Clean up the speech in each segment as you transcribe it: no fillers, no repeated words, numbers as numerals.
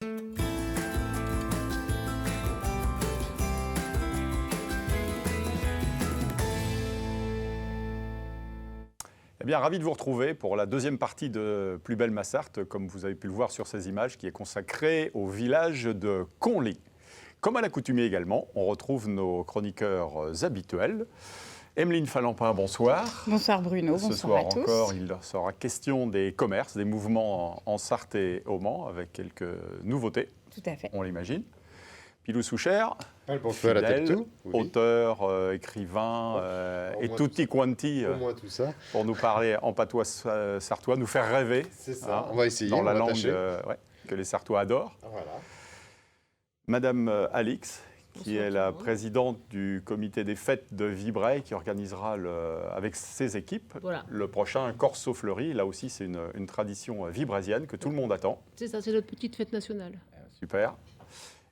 Eh bien, ravi de vous retrouver pour la deuxième partie de Plus belle ma Sarthe, comme vous avez pu le voir sur ces images, qui est consacrée au village de Conly. Comme à l'accoutumée également, on retrouve nos chroniqueurs habituels. Emeline Fallampin, bonsoir. Bonsoir Bruno, bonsoir Ce soir à tous. encore, il sera question des commerces, des mouvements en Sarthe et au Mans, avec quelques nouveautés. Tout à fait. On l'imagine. Pilou Souchère, bonsoir à la tête tout. Oui. Auteur, écrivain et tutti quanti tout ça. pour nous parler en patois sartois, nous faire rêver. C'est ça, on va essayer. Dans la langue que les Sartois adorent. Voilà. Madame Alix, qui est la présidente du comité des fêtes de Vibray, qui organisera avec ses équipes le prochain Corso Fleuri. Là aussi, c'est une tradition vibraisienne que tout le monde attend. C'est ça, c'est notre petite fête nationale. Super.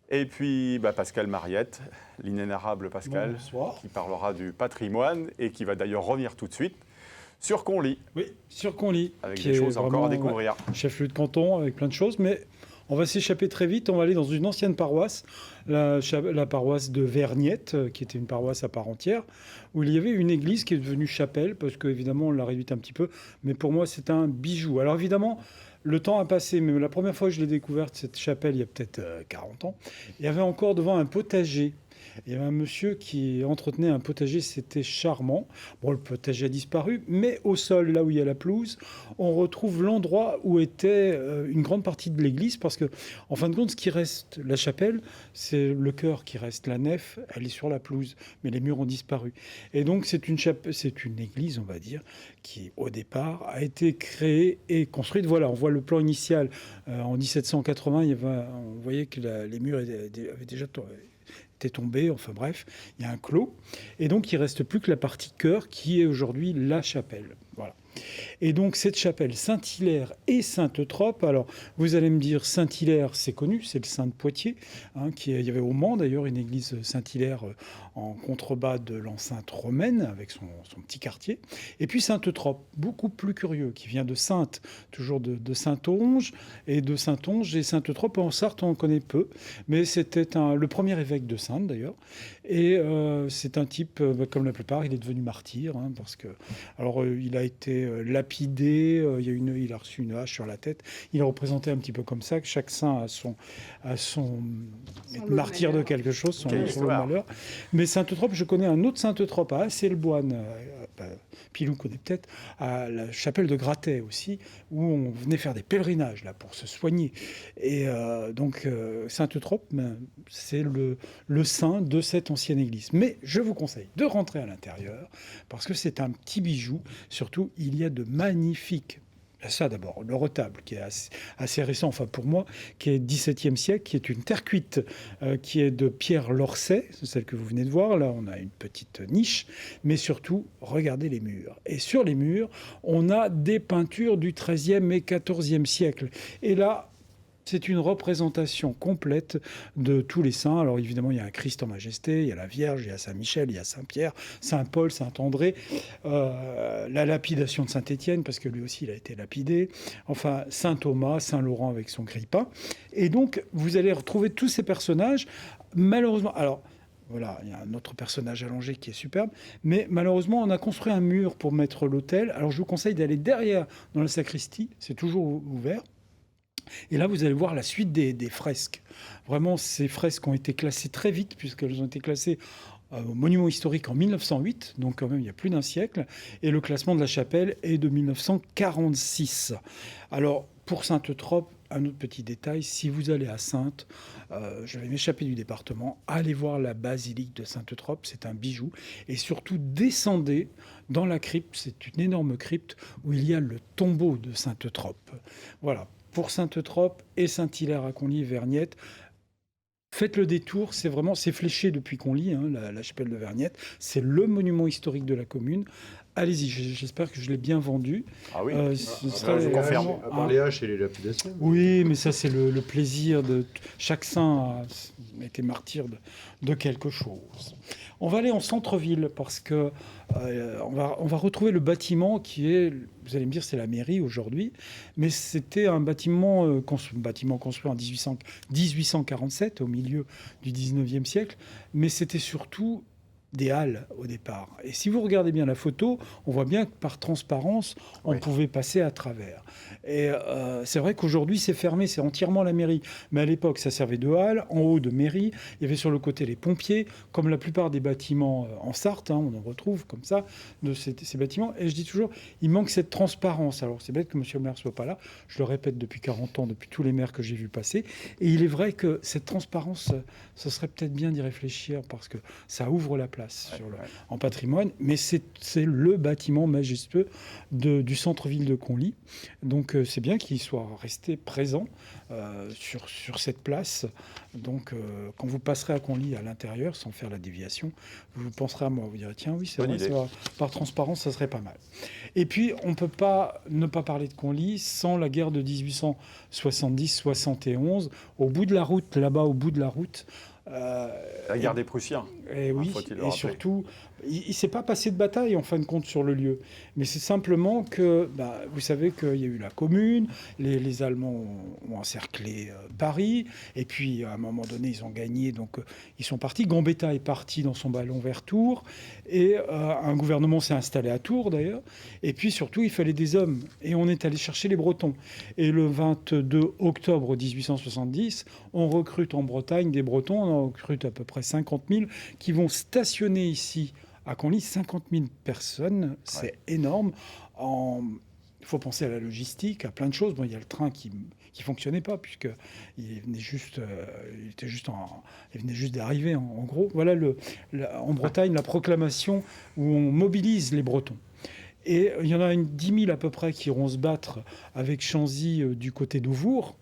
Et puis Pascal Mariette, l'inénarrable Pascal, qui parlera du patrimoine et qui va d'ailleurs revenir tout de suite sur Conly. Oui, sur Conly. Avec des choses encore à découvrir. Chef-lieu de canton avec plein de choses, mais on va s'échapper très vite. On va aller dans une ancienne paroisse, la paroisse de Vergnette, qui était une paroisse à part entière, où il y avait une église qui est devenue chapelle, parce qu'évidemment on l'a réduite un petit peu, mais pour moi c'est un bijou. Alors évidemment, le temps a passé, mais la première fois que je l'ai découverte, cette chapelle, il y a peut-être 40 ans, il y avait encore devant un potager. Il y avait un monsieur qui entretenait un potager, c'était charmant. Bon, le potager a disparu, mais au sol, là où il y a la pelouse, on retrouve l'endroit où était une grande partie de l'église, parce que, en fin de compte, ce qui reste, la chapelle, c'est le chœur qui reste. La nef, elle est sur la pelouse, mais les murs ont disparu. Et donc, c'est une église, on va dire, qui, au départ, a été créée et construite. Voilà, on voit le plan initial. En 1780, on voyait que les murs avaient déjà était tombé, enfin bref, il y a un clos. Et donc, il ne reste plus que la partie chœur qui est aujourd'hui la chapelle. Voilà. Et donc, cette chapelle Saint-Hilaire et Sainte-Trope, alors, vous allez me dire, Saint-Hilaire, c'est connu, c'est le Saint de Poitiers, il y avait au Mans, d'ailleurs, une église Saint-Hilaire en contrebas de l'enceinte romaine, avec son petit quartier. Et puis Sainte-Trope, beaucoup plus curieux, qui vient de Sainte, toujours de Saint-Onge, et de Saint-Onge et Sainte-Trope. En Sarthe, on en connaît peu, mais c'était le premier évêque de Sainte, d'ailleurs. Et c'est un type, comme la plupart, il est devenu martyr, parce que... Alors, il a été lapidé, il a reçu une hache sur la tête. Il est représenté un petit peu comme ça, que chaque saint a son martyr de quelque chose, son malheur. Mais Sainte-Trope, je connais un autre Sainte-Trope à Asselboine, Pilou connaît peut-être, à la chapelle de Gratay aussi, où on venait faire des pèlerinages là, pour se soigner. Et donc, Sainte-Trope, c'est le saint de cette ancienne église. Mais je vous conseille de rentrer à l'intérieur, parce que c'est un petit bijou. Surtout, il y a de magnifiques... Ça d'abord, le retable qui est assez récent, enfin pour moi, qui est 17e siècle, qui est une terre cuite, qui est de Pierre Lorset, c'est celle que vous venez de voir. Là, on a une petite niche, mais surtout, regardez les murs. Et sur les murs, on a des peintures du XIIIe et XIVe siècle. Et là, c'est une représentation complète de tous les saints. Alors évidemment, il y a un Christ en majesté, il y a la Vierge, il y a Saint-Michel, il y a Saint-Pierre, Saint-Paul, Saint-André, la lapidation de Saint-Étienne, parce que lui aussi, il a été lapidé. Enfin, Saint-Thomas, Saint-Laurent avec son grille-pain. Et donc, vous allez retrouver tous ces personnages. Malheureusement... Alors, voilà, il y a un autre personnage allongé qui est superbe. Mais malheureusement, on a construit un mur pour mettre l'autel. Alors, je vous conseille d'aller derrière dans la sacristie. C'est toujours ouvert. Et là, vous allez voir la suite des fresques. Vraiment, ces fresques ont été classées très vite, puisqu'elles ont été classées au monument historique en 1908, donc quand même il y a plus d'un siècle. Et le classement de la chapelle est de 1946. Alors, pour Sainte-Trope, un autre petit détail, si vous allez à Sainte, je vais m'échapper du département, allez voir la basilique de Sainte-Trope, c'est un bijou. Et surtout, descendez dans la crypte, c'est une énorme crypte où il y a le tombeau de Sainte-Trope. Voilà. Pour Sainte-Trope et Saint-Hilaire à Conly, Vergnette, faites le détour, c'est fléché depuis Conly, la chapelle de Vergnette, c'est le monument historique de la commune. Allez-y, j'espère que je l'ai bien vendu. Ah oui, Ce je serait confirme. À part les haches et les lapidations. Oui, mais ça, c'est le plaisir de... Chaque saint a été martyr de quelque chose. On va aller en centre-ville parce que on va retrouver le bâtiment qui est, vous allez me dire, c'est la mairie aujourd'hui, mais c'était un bâtiment, construit en 1847, au milieu du 19e siècle, mais c'était surtout des halles au départ. Et si vous regardez bien la photo, on voit bien que par transparence, on Oui. pouvait passer à travers. Et c'est vrai qu'aujourd'hui, c'est fermé, c'est entièrement la mairie. Mais à l'époque, ça servait de halle, en haut de mairie. Il y avait sur le côté les pompiers, comme la plupart des bâtiments en Sarthe, on en retrouve comme ça, de ces bâtiments. Et je dis toujours, il manque cette transparence. Alors c'est bête que monsieur le maire ne soit pas là. Je le répète depuis 40 ans, depuis tous les maires que j'ai vus passer. Et il est vrai que cette transparence, ce serait peut-être bien d'y réfléchir parce que ça ouvre la place en patrimoine, mais c'est le bâtiment majestueux du centre-ville de Conly. Donc c'est bien qu'il soit resté présent sur cette place. Donc quand vous passerez à Conly à l'intérieur, sans faire la déviation, vous penserez à moi, vous direz tiens oui c'est vrai, par transparence ça serait pas mal. Et puis on ne peut pas ne pas parler de Conly sans la guerre de 1870-71, au bout de la route, là-bas au bout de la route. La guerre des Prussiens. Et oui, et surtout, il ne s'est pas passé de bataille en fin de compte sur le lieu. Mais c'est simplement que, vous savez qu'il y a eu la Commune, les Allemands ont encerclé Paris, et puis à un moment donné, ils ont gagné, donc ils sont partis. Gambetta est parti dans son ballon vers Tours, et un gouvernement s'est installé à Tours d'ailleurs. Et puis surtout, il fallait des hommes, et on est allé chercher les Bretons. Et le 22 octobre 1870, on recrute en Bretagne des Bretons, on en recrute à peu près 50 000 qui vont stationner ici à Conly. 50 000 personnes, c'est énorme. Il faut penser à la logistique, à plein de choses. Bon, il y a le train qui fonctionnait pas puisqu'il venait juste, il venait juste d'arriver en gros. Voilà en Bretagne la proclamation où on mobilise les Bretons. Et il y en a 10 000 à peu près qui iront se battre avec Chanzy du côté d'Auvour,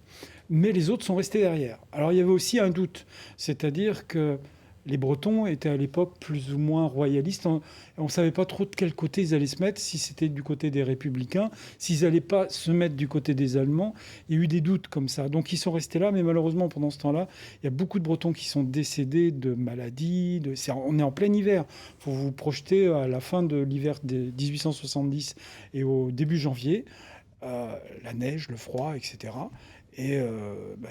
mais les autres sont restés derrière. Alors il y avait aussi un doute, c'est-à-dire que les Bretons étaient à l'époque plus ou moins royalistes. On ne savait pas trop de quel côté ils allaient se mettre, si c'était du côté des Républicains, s'ils n'allaient pas se mettre du côté des Allemands. Il y a eu des doutes comme ça. Donc ils sont restés là, mais malheureusement, pendant ce temps-là, il y a beaucoup de Bretons qui sont décédés de maladies. On est en plein hiver. Il faut vous projeter à la fin de l'hiver de 1870 et au début janvier. La neige, le froid, etc. Et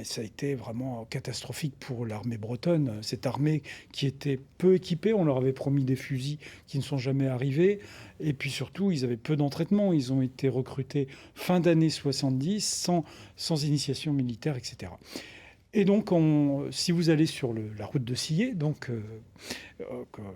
ça a été vraiment catastrophique pour l'armée bretonne. Cette armée qui était peu équipée, on leur avait promis des fusils qui ne sont jamais arrivés. Et puis surtout, ils avaient peu d'entraînement. Ils ont été recrutés fin d'année 70, sans initiation militaire, etc. Et donc, si vous allez sur la route de Sillé, que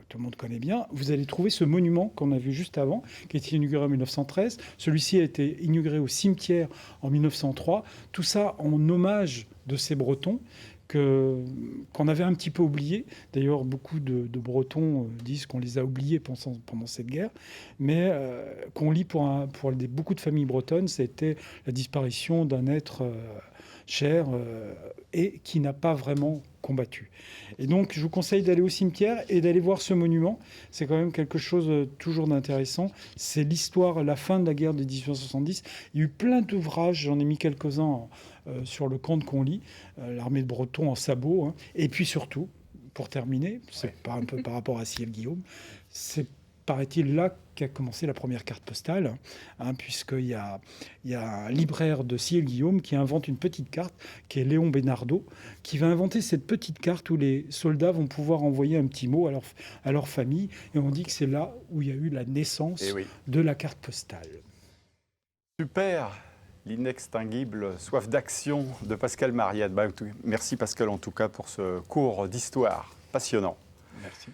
tout le monde connaît bien, vous allez trouver ce monument qu'on a vu juste avant, qui a été inauguré en 1913. Celui-ci a été inauguré au cimetière en 1903. Tout ça en hommage de ces Bretons qu'on avait un petit peu oubliés. D'ailleurs, beaucoup de Bretons disent qu'on les a oubliés pendant cette guerre. Mais qu'on lit pour beaucoup de familles bretonnes, c'était la disparition d'un être cher et qui n'a pas vraiment combattu. Et donc, je vous conseille d'aller au cimetière et d'aller voir ce monument. C'est quand même quelque chose toujours d'intéressant. C'est l'histoire, la fin de la guerre de 1870. Il y a eu plein d'ouvrages, j'en ai mis quelques-uns sur le camp de Conly, l'armée de Bretons en sabots. Et puis surtout, pour terminer, c'est pas un peu par rapport à Siel-Guillaume, c'est paraît-il là qu'a commencé la première carte postale, puisqu'il y a un libraire de Siel-Guillaume qui invente une petite carte, qui est Léon Bénardeau, qui va inventer cette petite carte où les soldats vont pouvoir envoyer un petit mot à leur famille, et on dit que c'est là où il y a eu la naissance de la carte postale. Super, l'inextinguible soif d'action de Pascal Mariette. Merci Pascal en tout cas pour ce cours d'histoire passionnant. Merci.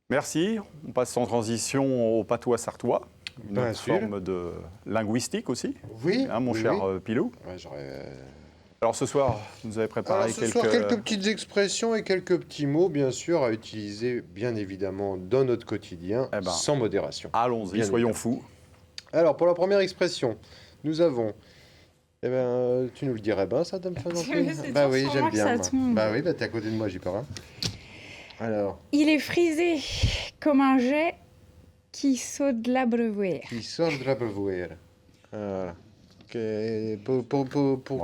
Merci. On passe sans transition au patois sartois, une autre forme de linguistique aussi. Oui, mon cher Pilou. Ouais, alors ce soir, vous avez préparé quelques petites expressions et quelques petits mots, bien sûr, à utiliser, bien évidemment, dans notre quotidien, sans modération. Allons-y, soyons fous. Alors, pour la première expression, nous avons... tu nous le dirais bien, ça, Dame Fazantine? Bah oui, j'aime bien. Bah oui, t'es à côté de moi, j'y peux rien. Alors. Il est frisé comme un jet qui saute de l'abreuvoir. Qui sort de l'abreuvoir. Voilà. Pour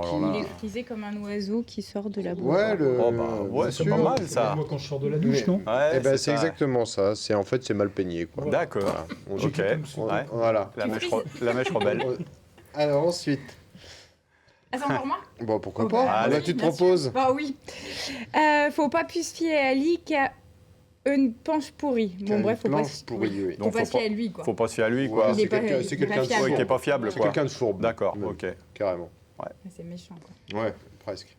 qui Il est utilisé comme un oiseau qui sort de la boue. Ouais, c'est pas mal ça. Moi, quand je sors de la douche, non? Ouais, Eh ben, c'est ça. exactement ça. En fait, c'est mal peigné, quoi. D'accord. Voilà. On dit- Ok. Ouais. Voilà. La mèche rebelle. Alors ensuite, Ah, c'est encore moi? bon, pourquoi Oh, pas? bah, Là, oui, tu te bien proposes. sûr. Bah oui. Faut pas plus se fier à lui qu'à une planche pourrie. Bon, bref, faut pas Planche se pourrie, oui. faut Donc, pas se fier à lui, quoi. Faut pas se fier à lui, Ouais, quoi. Il est c'est pas- quelqu'un il est c'est pas quelqu'un de fiable. Ouais, fourbe. qui est pas fiable, C'est quoi. quelqu'un de fourbe. D'accord, Même, ok. Carrément. C'est méchant, quoi. Ouais, presque.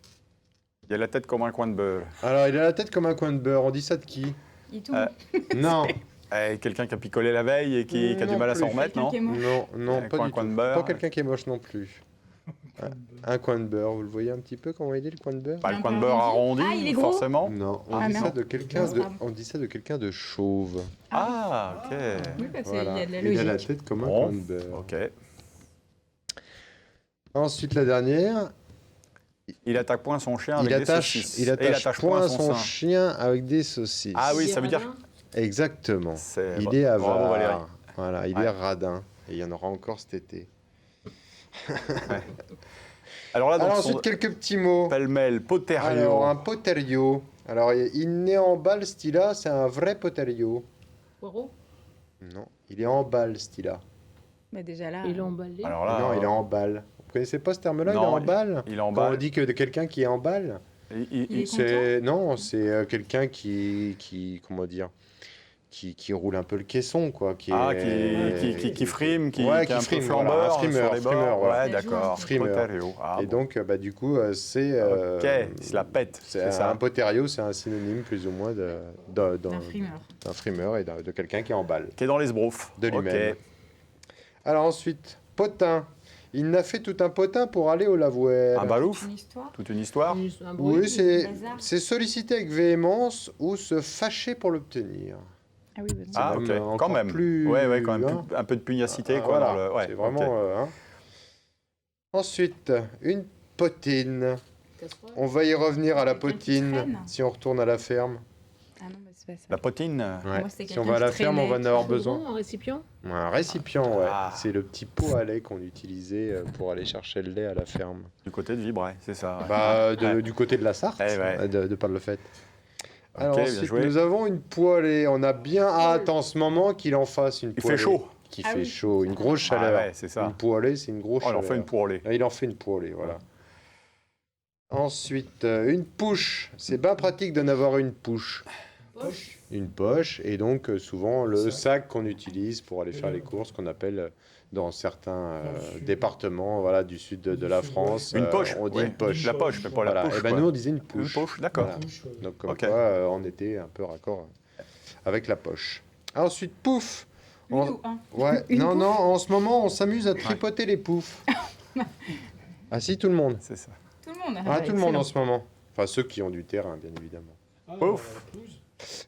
Il a la tête comme un coin de beurre. Alors, il a la tête comme un coin de beurre. On dit ça de qui? Il tout. Non. Quelqu'un qui a picolé la veille et qui a du Non mal à s'en plus. remettre, non? Quelqu'un qui est moche. Non, pas Coin- du coin tout. de beurre. Pas quelqu'un qui est moche non plus. Un coin de beurre, vous le voyez un petit peu comment il est le coin de beurre? Pas le Un coin de peu beurre arrondi. arrondi, Ah, il est gros. forcément. Non, Ah, merde. on dit ça de quelqu'un de chauve. Ah, ok. Oui, parce qu'il Voilà. y a de la Il a la logique. tête comme un Bon. coin de beurre. Ok. Ensuite, la dernière, Il attaque point son chien avec il des attache, saucisses. il Et attache point son sein. chien avec des saucisses. Ah oui, ça veut dire... Exactement. C'est- Il est avare. Bravo, Valérie. Voilà, il Ouais. est radin. Et il y en aura encore cet été. Alors là, donc, Alors son ensuite, quelques petits mots. pêle-mêle, poterio. Alors, un poterio. Alors, il n'est en balle, ce là c'est un vrai poterio. Poireau. Non, il est en balle, ce là Bah, déjà là. Il est emballé. Alors là, Non, il est en balle. Vous connaissez pas ce terme-là, il est Non, en balle? il est en Quand on balle. dit que de quelqu'un qui est en balle, Il est c'est... Non, c'est quelqu'un qui... Comment dire? Qui roule un peu le caisson, quoi. Qui frime, qui Ouais, est un qui frime, peu voilà, flambeur un frimeur, sur les bords. frimeur, voilà. Ouais, d'accord. Frimeur. Poterio. Ah, Et bon. donc, du coup, c'est... Ok, c'est la pète, c'est ça. Un poterio, c'est un synonyme, plus ou moins, d'un frimeur. d'un frimeur et de quelqu'un qui est en balle. Qui est dans les sbroufs. De lui-même. Ok. Alors ensuite, potin. Il n'a fait tout un potin pour aller au lavoir. Un balouf, Une histoire. toute une histoire. Un bruit. Oui, c'est Bazar. solliciter avec véhémence ou se fâcher pour l'obtenir. Ah oui, bah, non. Ah, même, ok, encore quand même. plus, Ouais, quand même. hein. Un peu de pugnacité, quoi. Voilà, dans le- ouais, c'est vraiment... ok. hein. Ensuite, une potine. Casserole. On va y revenir à la Quelqu'un qui potine traîne. si on retourne à la ferme. Ah non, bah, c'est pas ça. La potine. Ouais. Moi, c'est Si on quelqu'un va à la qui ferme, on va en traînait. avoir Un besoin. chaudron, un récipient. Un récipient, ouais. Ah. C'est le petit pot à lait qu'on utilisait pour aller chercher le lait à la ferme. Du côté de Vibray, c'est ça. ouais. Bah, Ouais. du côté de la Sarthe, Eh ouais. de Parle-le-Fait. Alors Ok, bien ensuite, joué. nous avons une poêlée. On a bien hâte en ce moment qu'il en fasse une Il poêlée. fait chaud. Qui Ah fait oui. chaud, une grosse Ah chaleur. ouais, c'est ça. Une poêlée, c'est une grosse Oh, il en chaleur. fait une poêlée. Là, il en fait une poêlée, voilà. Ensuite, une pouche. C'est bien pratique d'en avoir une pouche. Poche. Une poche, et donc souvent le sac qu'on utilise pour aller faire les courses, qu'on appelle dans certains départements voilà, du sud de la France. Une poche. On dit ouais. une poche. La poche, mais pas la Voilà. poche. Et ben quoi. nous on disait une Une pouche. poche, d'accord. Voilà. Donc comme Ok. quoi on était un peu raccord avec la poche. Ensuite, pouf. Une ou un. Ouais. Une non, pouf. non, en ce moment on s'amuse à tripoter les poufs. Ah si, tout le monde. C'est ça. Tout le monde. Ah, tout le monde en excellent. ce moment. Enfin ceux qui ont du terrain, bien évidemment. Pouf.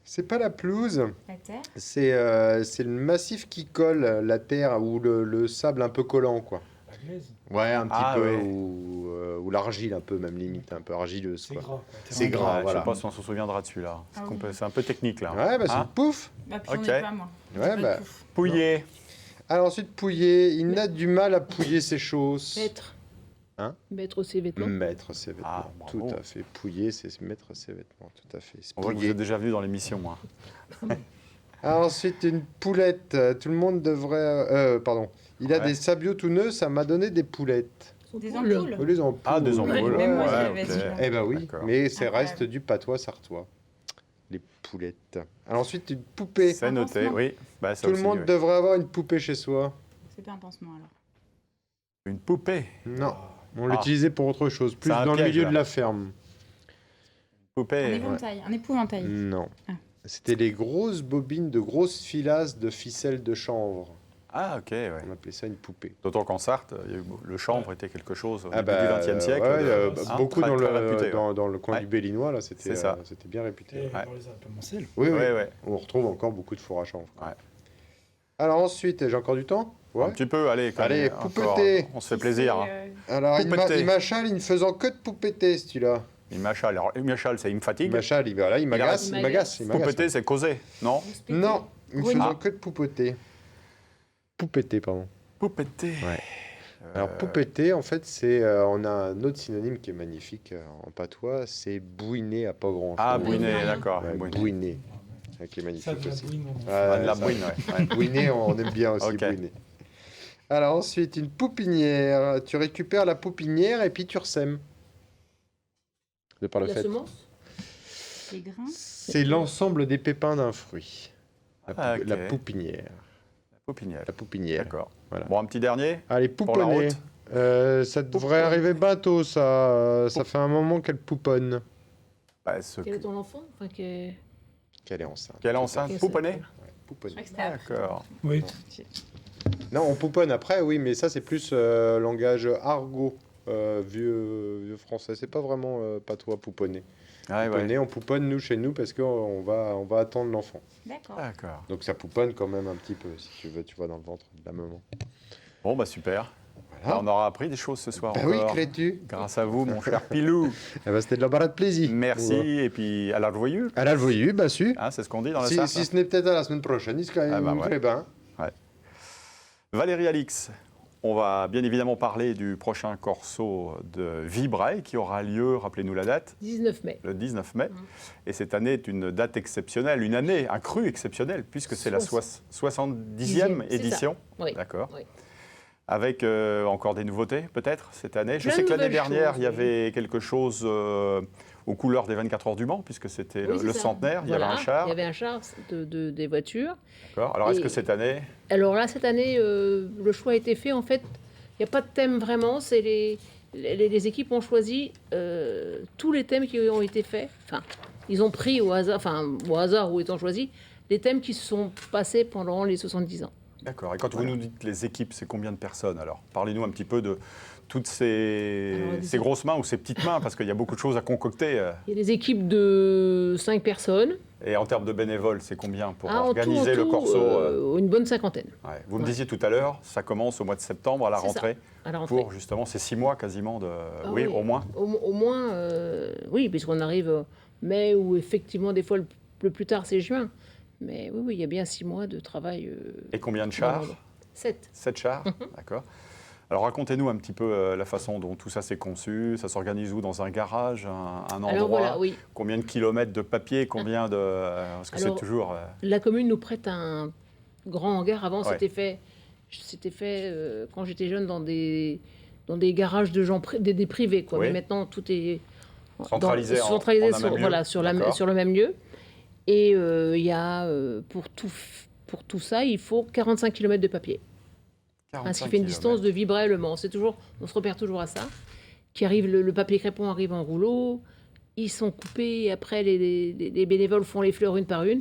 C'est pas la pelouse. La terre. C'est le massif qui colle la terre ou le sable un peu collant, quoi. La glaise. Ouais, un petit Ah, peu, ouais. ou l'argile un peu, même limite, un peu argileuse, C'est quoi. gras. C'est gras, Ouais, voilà. Je sais pas si on se souviendra de celui-là. Ah oui. C'est un peu technique, là. Ouais, bah c'est Hein une pouf. Bah, puis j'en Ok. ai pas, moi. Ouais, Pas de bah. pouf. Pouillé. Alors ensuite, pouiller. Il n'a du mal à pouiller ses choses. Mettre. Hein Mettre ses vêtements. Mettre ses vêtements. Ah, bravo. Tout à fait. Pouiller, c'est mettre ses vêtements. Tout à fait. C'est On voit que vous pouiller. êtes déjà venu dans l'émission, moi. Ah, ensuite, une poulette. Tout le monde devrait. Pardon. Il a Ouais. des sabiots tout neufs, ça m'a donné des poulettes. Des Poule. ampoules. Oh, les ampoules. Ah, des ampoules. Ouais, Même moi, ouais. j'avais ok. celui-là. Eh ben oui, D'accord. mais c'est Incroyable. reste du patois sartois. Les poulettes. Alors ensuite, une poupée. C'est noté, pansement. oui. Bah, ça Tout le aussi, monde ouais. devrait avoir une poupée chez soi. C'est pas un pansement alors. Une poupée. Non, on Ah. l'utilisait pour autre chose, plus C'est un dans le piège, milieu là. de la ferme. Un Poupée. éventail, un épouvantail. Non. Ah. C'était les grosses bobines de grosses filasses de ficelle de chanvre. Ah, ok, ouais. On appelait ça une poupée. D'autant qu'en Sarthe, le chanvre était quelque chose au Ah début du XXe siècle. ouais, hein, beaucoup très, dans, très le, réputé, ouais. dans le coin Ouais. du Bellinois, là, c'était C'est ça. c'était bien réputé. Et dans les Alpes-Mancelles. Oui, oui. Ouais, ouais. On retrouve encore beaucoup de four à chanvre. Ouais. Alors ensuite, j'ai encore du temps? Ouais. Un petit peu, allez. quand Allez, même, encore. poupeté. On se fait plaisir. hein. Alors, Poupeté. il m'achale, il ne faisant que de poupeter, celui-là. Il m'achale. Alors, il m'achale, c'est il me Il fatigue. m'achale, il m'agace, Il il m'agace. Poupeté, c'est causer, non Non, il me Grogner. faisant Ah. que de poupeter. Poupetté, pardon. Poupetté. Ouais. Alors, poupetté, en fait, c'est, on a un autre synonyme qui est magnifique en patois, c'est bouiner à pas grand-chose. Ah, bouiner, d'accord. Ouais, Bouiner. bouiner, qui est Ça magnifique de la aussi. bouine, on en fait. Ah, de la ça- bouine, ouais. Bouiner, on aime bien aussi Ok. bouiner. Alors ensuite, une poupinière. Tu récupères la poupinière et puis tu ressèmes. De par le La fait. semence. Les grains. C'est l'ensemble des pépins d'un fruit. Ah, ok. La poupinière. Poupinière. La poupinière. D'accord. Voilà. Bon, un petit dernier Allez, pour la pouponner. route. Ça devrait arriver bientôt, ça. Ça fait un moment qu'elle pouponne. Bah, ce- Quel est ton enfant enfin, Qu'elle est enceinte. Quelle enceinte Quelle Pouponner Ouais, pouponner. D'accord. Oui. Non, on pouponne après, oui, mais ça, c'est plus langage argot, vieux français. C'est pas vraiment patois pouponner. Ouais, ouais. Pouponner, on pouponne, nous, chez nous, parce qu'on va attendre l'enfant. D'accord. D'accord. Donc ça pouponne quand même un petit peu, si tu veux, tu vois, dans le ventre de la maman. Bon, bah super. Voilà. On aura appris des choses ce soir Bah oui, encore. crées-tu. Grâce à vous, mon cher Pilou. Eh ben, c'était de l'embarras de plaisir. Merci. Ouais. Et puis, à la revoyure. À la voyue, bah su. Hein, c'est ce qu'on dit dans la Si, Sarthe. si ce n'est peut-être à la semaine prochaine, il se Ah bah ouais. très bien. Valérie Alix, on va bien évidemment parler du prochain corso de Vibrae qui aura lieu, rappelez-nous la date, 19 mai. le 19 mai. Et cette année est une date exceptionnelle, une année, un cru exceptionnel, puisque c'est la 70e c'est édition. ça. Oui. D'accord. Oui. Avec encore des nouveautés, peut-être, cette année. Je Plein sais de que l'année nouvelles dernière, choses, il y oui. avait quelque chose aux couleurs des 24 heures du Mans, puisque c'était Oui, le c'est ça. centenaire, il y Voilà, avait un char. Il y avait un char des voitures. D'accord. Alors, est-ce Et- que cette année, Alors là, cette année, le choix a été fait. En fait, il n'y a pas de thème vraiment. C'est les équipes ont choisi tous les thèmes qui ont été faits. Enfin, ils ont pris au hasard ou étant choisis, les thèmes qui se sont passés pendant les 70 ans. d'accord. Et quand vous nous dites les équipes, c'est combien de personnes alors? Parlez-nous un petit peu de toutes ces grosses mains ou ces petites mains, parce qu'il y a beaucoup de choses à concocter. Il y a des équipes de 5 personnes. Et en termes de bénévoles, c'est combien pour En organiser tout, le corso une bonne cinquantaine Ouais. Vous me ouais. disiez tout à l'heure, ça commence au mois de septembre à la C'est ça, rentrée, à la rentrée. pour justement ces 6 mois quasiment de... Ah oui, oui. au moins. Au moins, oui, puisqu'on arrive mai ou effectivement, des fois, le plus tard, c'est juin. Mais oui, il y a bien 6 mois de travail. Et combien de chars? 7. 7 chars, d'accord. Alors racontez-nous un petit peu la façon dont tout ça s'est conçu. Ça s'organise où? Dans un garage, un endroit? Alors voilà, oui. Combien de kilomètres de papier? Combien de... Parce que c'est Alors, toujours... La commune nous prête un grand hangar. Avant, Ouais. c'était fait quand j'étais jeune dans des garages de gens des privés. Quoi. Oui. Mais maintenant, tout est Centralisé en un sur, même lieu. voilà, sur D'accord. sur le même lieu. Et il y a, pour tout ça, il faut 45 km de papier. Ce qui fait une distance de Vibrae Le Mans. On se repère toujours à ça. Le papier crépon arrive en rouleau, ils sont coupés, et après les bénévoles font les fleurs une par une,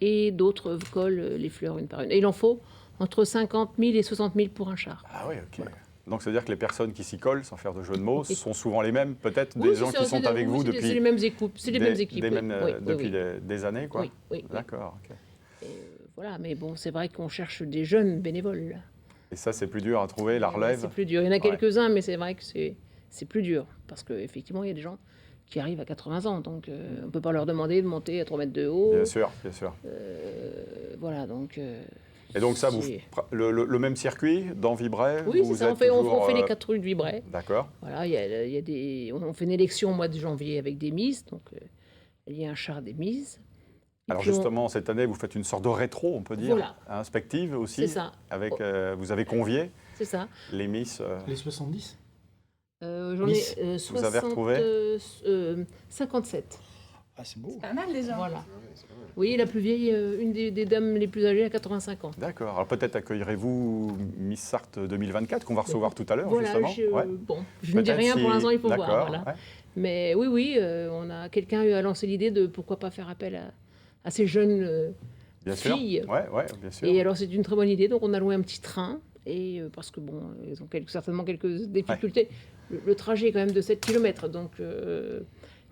et d'autres collent les fleurs une par une. Et il en faut entre 50 000 et 60 000 pour un char. Ah oui, ok. Donc, c'est-à-dire que les personnes qui s'y collent, sans faire de jeu de mots, Oui. sont souvent les mêmes, peut-être, Oui, des c'est gens ça, qui c'est sont avec vous c'est depuis les mêmes équipes. C'est les mêmes équipes. depuis oui. des années, quoi. Oui, oui, oui. D'accord, ok. Voilà, mais bon, c'est vrai qu'on cherche des jeunes bénévoles. Là. Et ça, c'est plus dur à trouver, la relève. C'est plus dur. Il y en a quelques-uns, mais c'est vrai que c'est plus dur. Parce qu'effectivement, il y a des gens qui arrivent à 80 ans. Donc, on ne peut pas leur demander de monter à 3 mètres de haut. Bien sûr, bien sûr. Voilà, donc... Et donc ça, c'est- le même circuit dans Vibrae? Oui, c'est vous ça. On êtes fait, toujours, les 4 rues de Vibrae. D'accord. Voilà, il y a on fait une élection au mois de janvier avec des mises. Donc, il y a un char des mises. Et Alors puis, justement, cette année, vous faites une sorte de rétro, on peut dire, Voilà. inspective aussi. C'est ça. Avec, vous avez convié C'est ça. les Miss. Les 70 J'en Miss, ai vous avez retrouvé 57. Ah, c'est beau. Pas mal déjà. Voilà. Oui, la plus vieille, une des dames les plus âgées, à 85 ans. D'accord. Alors peut-être accueillerez-vous Miss Sarthe 2024 qu'on va recevoir tout à l'heure, Voilà, justement. Ouais. bon, je ne dis Peut-être rien pour si- l'instant, il faut voir. D'accord, Voilà. ouais. Mais oui, quelqu'un a lancé l'idée de pourquoi pas faire appel à ces jeunes Bien sûr. filles. Ouais, bien sûr. Et alors, c'est une très bonne idée. Donc, on a loué un petit train. Et parce que, bon, ils ont certainement quelques difficultés. Le trajet est quand même de 7 km. Donc,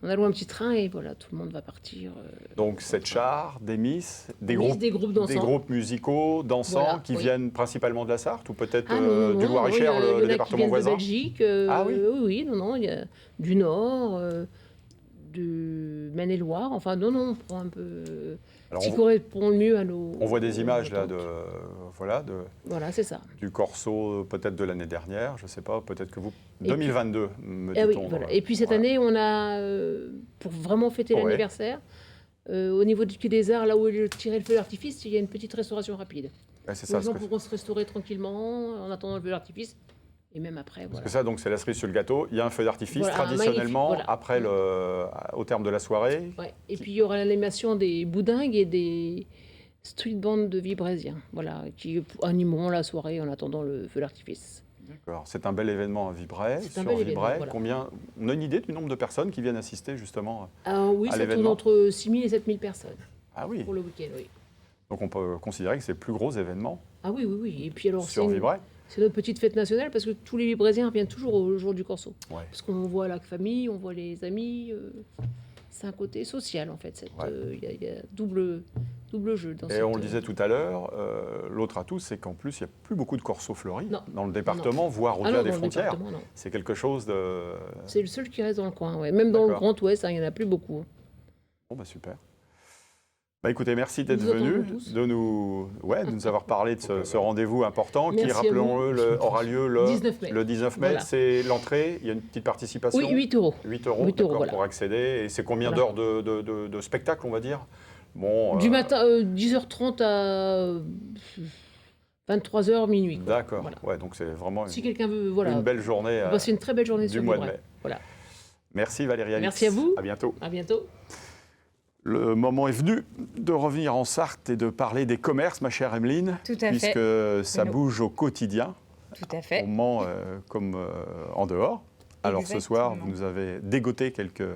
on a loué un petit train et voilà, tout le monde va partir. Donc 7 chars, des Miss, des Miss, groupes, des groupes dansants. des groupes musicaux, dansants, Voilà, qui oui. viennent principalement de la Sarthe ou peut-être Ah, non, du non, Loir-et-Cher, oui, il y en a le qui département viennent voisin? de Belgique. Ah oui. Oui, non, il y a du Nord, de Maine-et-Loire. Enfin, non, on prend un peu Alors, ce qui correspond le mieux à nos... On voit des images là Voilà, c'est ça. du corso peut-être de l'année dernière, je ne sais pas, peut-être que vous... 2022, me oui, dit-on. voilà. Et puis cette année, on a, pour vraiment fêter l'anniversaire, au niveau du Quai des Arts, là où est tiré le feu d'artifice, il y a une petite restauration rapide. Ouais, c'est Les gens pourront se restaurer tranquillement en attendant le feu d'artifice. Et même après, Parce que ça, donc, c'est la cerise sur le gâteau. Il y a un feu d'artifice, traditionnellement, après au terme de la soirée. Ouais. Et puis, il y aura l'animation des boudingues et des street bands de vibrésiens, qui animeront la soirée en attendant le feu d'artifice. D'accord. C'est un bel événement à Vibray, sur Vibray. Combien, on a une idée du nombre de personnes qui viennent assister, justement, oui, à ça tourne entre 6 000 et 7 000 personnes. Ah oui. Pour le week-end, oui. Donc, on peut considérer que c'est le plus gros événement oui. Et puis, alors, sur Vibray. C'est notre petite fête nationale parce que tous les Vibrésiens viennent toujours au jour du Corso. Ouais. Parce qu'on voit la famille, on voit les amis. C'est un côté social, en fait. Il y a double jeu. Et on le disait tout à l'heure, l'autre atout, c'est qu'en plus, il n'y a plus beaucoup de corsos fleuris dans le département, voire au-delà des frontières. C'est quelque chose de... C'est le seul qui reste dans le coin, même dans le Grand Ouest, il n'y en a plus beaucoup. Bon, super. Écoutez, merci d'être venu, de nous avoir parlé de ce rendez-vous important qui, rappelons-le, aura lieu le 19 mai. Voilà. C'est l'entrée, il y a une petite participation. Oui, 8 €. 8 € pour accéder. Et c'est combien d'heures de spectacle, on va dire? Du matin, 10h30 à 23h, minuit. D'accord, donc c'est vraiment si quelqu'un veut, une belle journée. C'est une très belle journée du mois de mai. Voilà. Merci Valérie Alix. Merci à vous. À bientôt. À bientôt. Le moment est venu de revenir en Sarthe et de parler des commerces, ma chère Emeline. Tout à fait. Puisque ça bouge au quotidien. Tout à fait. Au Mans comme en dehors. Alors ce soir, vous nous avez dégoté quelques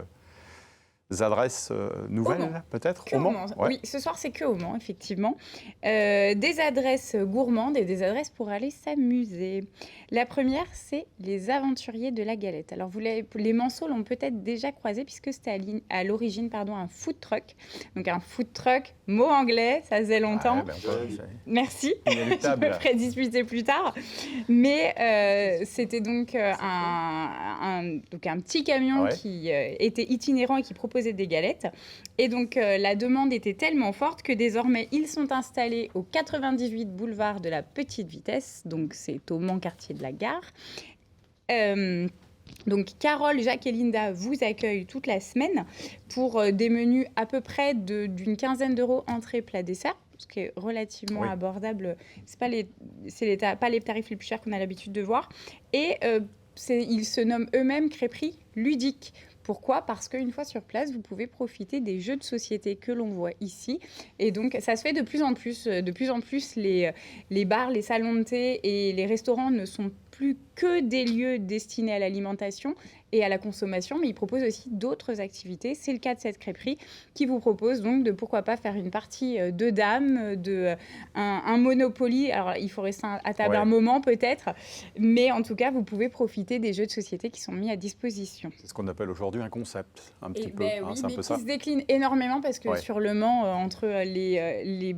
adresses nouvelles, peut-être au Mans. Oui, ce soir, c'est que au Mans, effectivement. Des adresses gourmandes et des adresses pour aller s'amuser. La première, c'est les Aventuriers de la Galette. Alors, les Manceaux l'ont peut-être déjà croisé puisque c'était à l'origine un food truck. Donc, un food truck, mot anglais, ça faisait longtemps. Merci, je me ferai disputer plus tard. Mais c'était donc un petit camion qui était itinérant et qui proposait des galettes. Et donc, la demande était tellement forte que désormais, ils sont installés au 98 boulevard de la Petite Vitesse. Donc, c'est au Mans, quartier de la Gare. Donc, Carole, Jacques et Linda vous accueillent toute la semaine pour des menus à peu près d'une quinzaine d'euros entrée, plat, dessert, ce qui est relativement abordable. C'est pas les tarifs les plus chers qu'on a l'habitude de voir. Et ils se nomment eux-mêmes crêperies ludiques. Pourquoi ? Parce qu'une fois sur place, vous pouvez profiter des jeux de société que l'on voit ici. Et donc, ça se fait de plus en plus. De plus en plus, les bars, les salons de thé et les restaurants ne sont plus que des lieux destinés à l'alimentation et à la consommation, mais ils proposent aussi d'autres activités. C'est le cas de cette crêperie qui vous propose donc de pourquoi pas faire une partie de dames, un Monopoly. Alors, il faut rester à table un moment peut-être, mais en tout cas, vous pouvez profiter des jeux de société qui sont mis à disposition. C'est ce qu'on appelle aujourd'hui un concept, un petit peu. C'est un peu ça. Qui se décline énormément parce que sur le Mans, entre les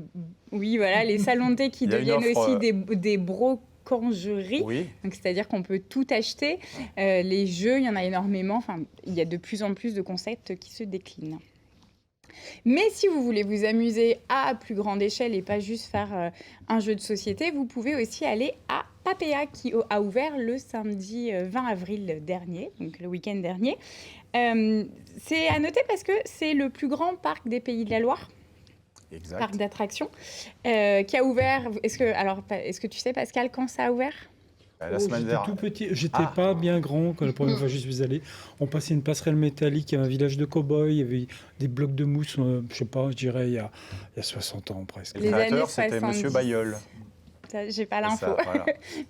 salons de thé qui deviennent aussi des brocangeries. Donc, c'est-à-dire qu'on peut tout acheter. Les jeux, il y en a énormément. Enfin, il y a de plus en plus de concepts qui se déclinent. Mais si vous voulez vous amuser à plus grande échelle et pas juste faire un jeu de société, vous pouvez aussi aller à Papéa qui a ouvert le samedi 20 avril dernier, donc le week-end dernier. C'est à noter parce que c'est le plus grand parc des Pays de la Loire. Exact. Parc d'attractions, qui a ouvert... Est-ce que tu sais, Pascal, quand ça a ouvert ? La semaine dernière. J'étais tout petit, j'étais pas bien grand quand la première fois que je suis allé. On passait une passerelle métallique, il y avait un village de cow-boys, il y avait des blocs de mousse, je dirais, il y a 60 ans presque. Le créateur, c'était Monsieur Bayeul. J'ai pas l'info.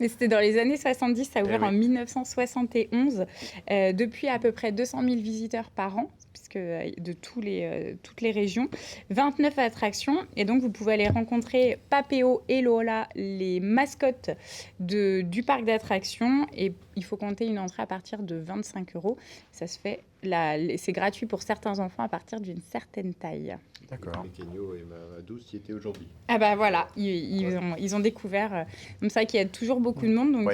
Mais c'était dans les années 70, ça a ouvert en 1971. Depuis à peu près 200 000 visiteurs par an, puisque de toutes les régions. 29 attractions. Et donc, vous pouvez aller rencontrer Papéo et Lola, les mascottes du parc d'attractions. Et il faut compter une entrée à partir de 25 €. Ça se fait, c'est gratuit pour certains enfants à partir d'une certaine taille. D'accord. Kenyo et Mamadou y étaient aujourd'hui. Ah bah voilà, ils ont découvert. Donc c'est vrai qu'il y a toujours beaucoup de monde, donc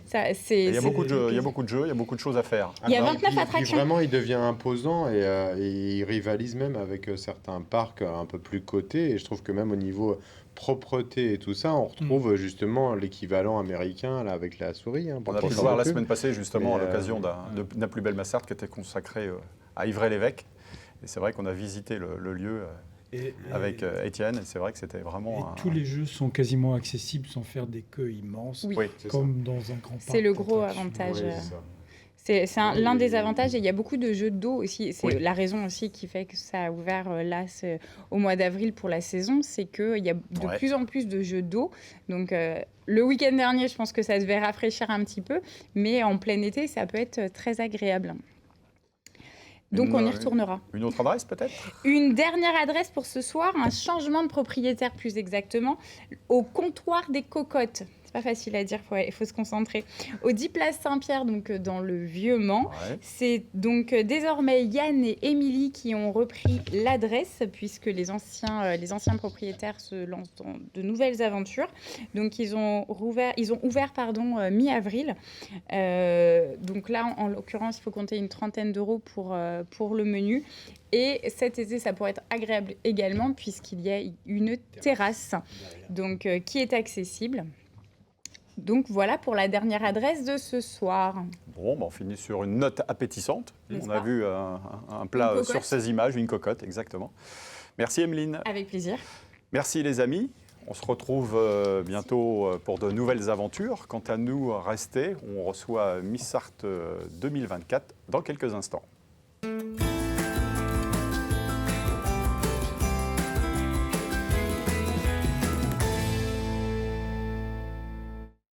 ça c'est. Il y a beaucoup de jeux, il y a beaucoup de choses à faire. Il y a 29 attractions. Vraiment, il devient imposant et il rivalise même avec certains parcs un peu plus cotés. Et je trouve que même au niveau propreté et tout ça, on retrouve justement l'équivalent américain là, avec la souris. Hein, on a pu le voir la semaine passée justement à l'occasion de la plus belle Massart qui était consacrée à Ivray-l'Évêque. Et c'est vrai qu'on a visité le lieu avec Étienne. Et c'est vrai que c'était vraiment... Tous les jeux sont quasiment accessibles sans faire des queues immenses, comme dans un grand parc. C'est le gros avantage. C'est l'un des avantages, et il y a beaucoup de jeux d'eau aussi. C'est la raison aussi qui fait que ça a ouvert là au mois d'avril pour la saison, c'est qu'il y a de plus en plus de jeux d'eau. Donc le week-end dernier, je pense que ça devait rafraîchir un petit peu, mais en plein été, ça peut être très agréable. Donc on y retournera. Une autre adresse peut-être ? Une dernière adresse pour ce soir, un changement de propriétaire plus exactement, au comptoir des Cocottes. C'est pas facile à dire, il faut se concentrer. Au 10 place Saint-Pierre, donc dans le Vieux-Mans. C'est donc désormais Yann et Émilie qui ont repris l'adresse, puisque les anciens propriétaires se lancent dans de nouvelles aventures. Donc ils ont ouvert mi-avril. Donc là, en l'occurrence, il faut compter une trentaine d'euros pour le menu. Et cet été, ça pourrait être agréable également, puisqu'il y a une terrasse donc, qui est accessible. Donc voilà pour la dernière adresse de ce soir. Bon, on finit sur une note appétissante. On a vu un plat sur ces images, une cocotte, exactement. Merci Emeline. Avec plaisir. Merci les amis. On se retrouve bientôt pour de nouvelles aventures. Quant à nous, restez. On reçoit Missart 2024 dans quelques instants.